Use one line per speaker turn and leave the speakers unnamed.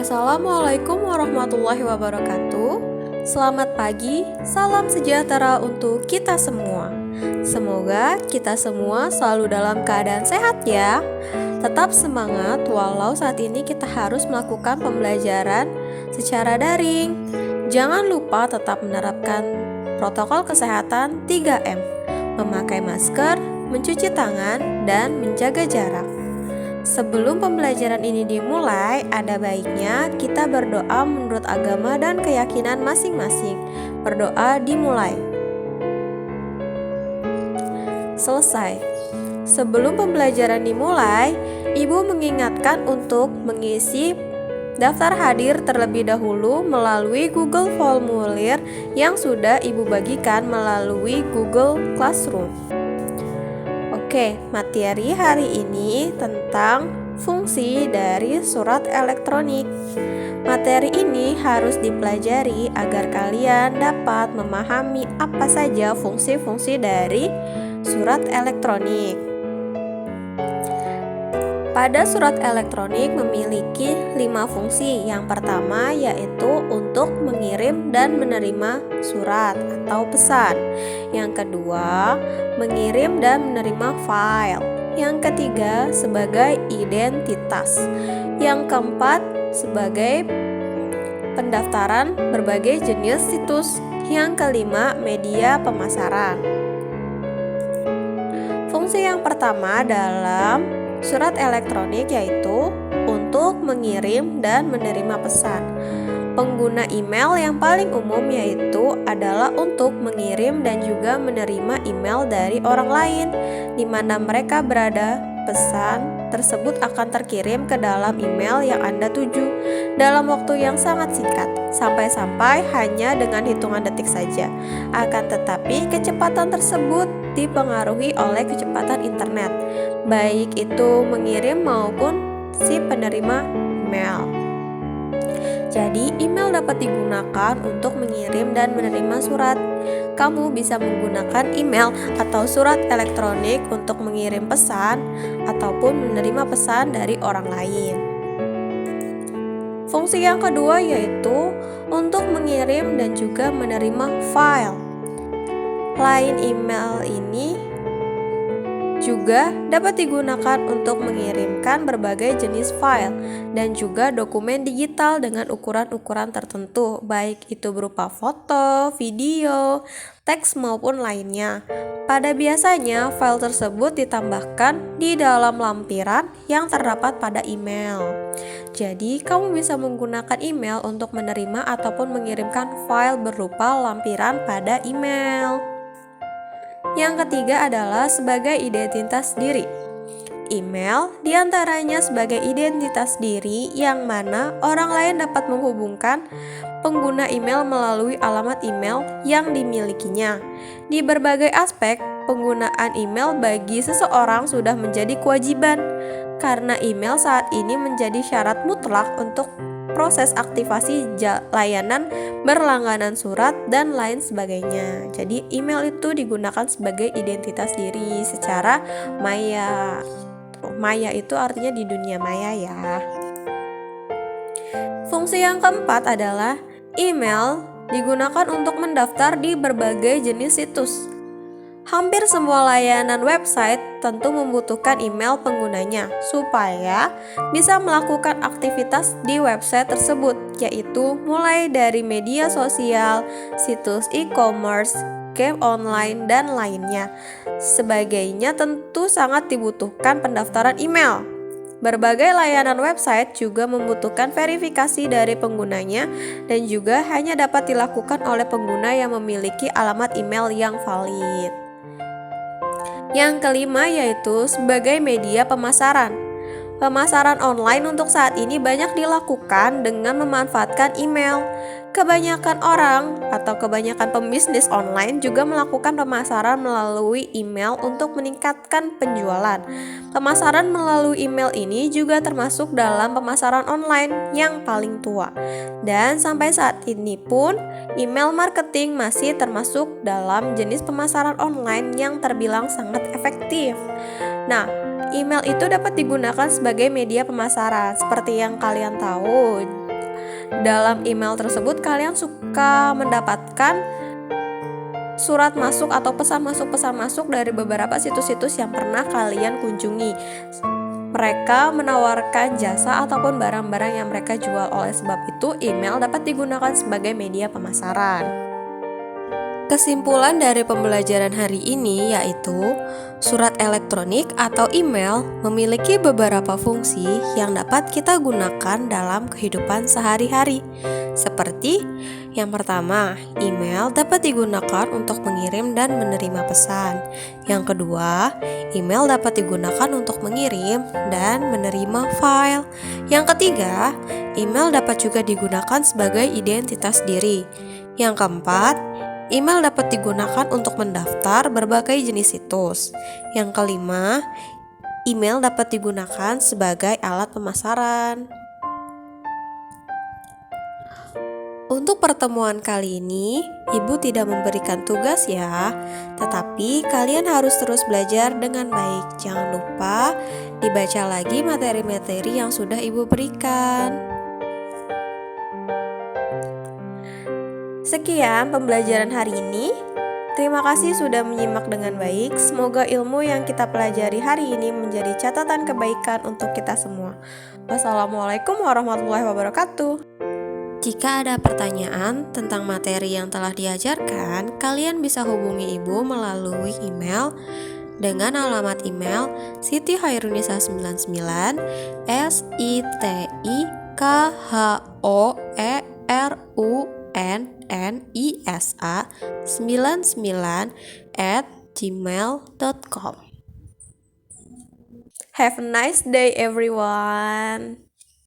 Assalamualaikum warahmatullahi wabarakatuh. Selamat pagi, salam sejahtera untuk kita semua. Semoga kita semua selalu dalam keadaan sehat ya. Tetap semangat walau saat ini kita harus melakukan pembelajaran secara daring. Jangan lupa tetap menerapkan protokol kesehatan 3M, memakai masker, mencuci tangan, dan menjaga jarak. Sebelum pembelajaran ini dimulai, ada baiknya kita berdoa menurut agama dan keyakinan masing-masing. Berdoa dimulai. Selesai. Sebelum pembelajaran dimulai, Ibu mengingatkan untuk mengisi daftar hadir terlebih dahulu melalui Google Formulir yang sudah Ibu bagikan melalui Google Classroom. Oke, materi hari ini tentang fungsi dari surat elektronik. Materi ini harus dipelajari agar kalian dapat memahami apa saja fungsi-fungsi dari surat elektronik. Pada surat elektronik memiliki 5 fungsi. Yang pertama yaitu untuk mengirim dan menerima surat atau pesan. Yang kedua, mengirim dan menerima file. Yang ketiga, sebagai identitas. Yang keempat, sebagai pendaftaran berbagai jenis situs. Yang kelima, media pemasaran. Fungsi yang pertama dalam surat elektronik yaitu untuk mengirim dan menerima pesan. Pengguna email yang paling umum yaitu adalah untuk mengirim dan juga menerima email dari orang lain di mana mereka berada. Pesan tersebut akan terkirim ke dalam email yang Anda tuju dalam waktu yang sangat singkat, sampai-sampai hanya dengan hitungan detik saja. Akan tetapi kecepatan tersebut dipengaruhi oleh kecepatan internet, baik itu mengirim maupun si penerima email. Jadi, email dapat digunakan untuk mengirim dan menerima surat. Kamu bisa menggunakan email atau surat elektronik untuk mengirim pesan ataupun menerima pesan dari orang lain. Fungsi yang kedua yaitu untuk mengirim dan juga menerima file. Lain email ini juga dapat digunakan untuk mengirimkan berbagai jenis file dan juga dokumen digital dengan ukuran-ukuran tertentu, baik itu berupa foto, video, teks maupun lainnya. Pada biasanya, file tersebut ditambahkan di dalam lampiran yang terdapat pada email. Jadi, kamu bisa menggunakan email untuk menerima ataupun mengirimkan file berupa lampiran pada email. Yang ketiga adalah sebagai identitas diri. Email diantaranya sebagai identitas diri yang mana orang lain dapat menghubungkan pengguna email melalui alamat email yang dimilikinya. Di berbagai aspek, penggunaan email bagi seseorang sudah menjadi kewajiban karena email saat ini menjadi syarat mutlak untuk proses aktivasi layanan berlangganan surat dan lain sebagainya. Jadi email itu digunakan sebagai identitas diri secara maya. Maya itu artinya di dunia maya ya. Fungsi yang keempat adalah email digunakan untuk mendaftar di berbagai jenis situs. Hampir semua layanan website tentu membutuhkan email penggunanya supaya bisa melakukan aktivitas di website tersebut, yaitu mulai dari media sosial, situs e-commerce, game online, dan lainnya. Sebagainya tentu sangat dibutuhkan pendaftaran email. Berbagai layanan website juga membutuhkan verifikasi dari penggunanya dan juga hanya dapat dilakukan oleh pengguna yang memiliki alamat email yang valid. Yang kelima yaitu sebagai media pemasaran. Pemasaran online untuk saat ini banyak dilakukan dengan memanfaatkan email. Kebanyakan orang atau kebanyakan pembisnis online juga melakukan pemasaran melalui email untuk meningkatkan penjualan. Pemasaran melalui email ini juga termasuk dalam pemasaran online yang paling tua. Dan sampai saat ini pun, email marketing masih termasuk dalam jenis pemasaran online yang terbilang sangat efektif. Nah, email itu dapat digunakan sebagai media pemasaran. Seperti yang kalian tahu, dalam email tersebut kalian suka mendapatkan surat masuk atau pesan masuk dari beberapa situs-situs yang pernah kalian kunjungi. Mereka menawarkan jasa ataupun barang-barang yang mereka jual. Oleh sebab itu, email dapat digunakan sebagai media pemasaran. Kesimpulan dari pembelajaran hari ini yaitu surat elektronik atau email memiliki beberapa fungsi yang dapat kita gunakan dalam kehidupan sehari-hari. Seperti yang pertama, email dapat digunakan untuk mengirim dan menerima pesan. Yang kedua, email dapat digunakan untuk mengirim dan menerima file. Yang ketiga, email dapat juga digunakan sebagai identitas diri. Yang keempat, email dapat digunakan untuk mendaftar berbagai jenis situs. Yang kelima, email dapat digunakan sebagai alat pemasaran. Untuk pertemuan kali ini, Ibu tidak memberikan tugas ya, tetapi kalian harus terus belajar dengan baik. Jangan lupa dibaca lagi materi-materi yang sudah Ibu berikan. Sekian pembelajaran hari ini. Terima kasih sudah menyimak dengan baik. Semoga ilmu yang kita pelajari hari ini menjadi catatan kebaikan untuk kita semua. Wassalamualaikum warahmatullahi wabarakatuh. Jika ada pertanyaan tentang materi yang telah diajarkan, kalian bisa hubungi Ibu melalui email dengan alamat email sitihirunisa99@gmail.com. Have a nice day everyone.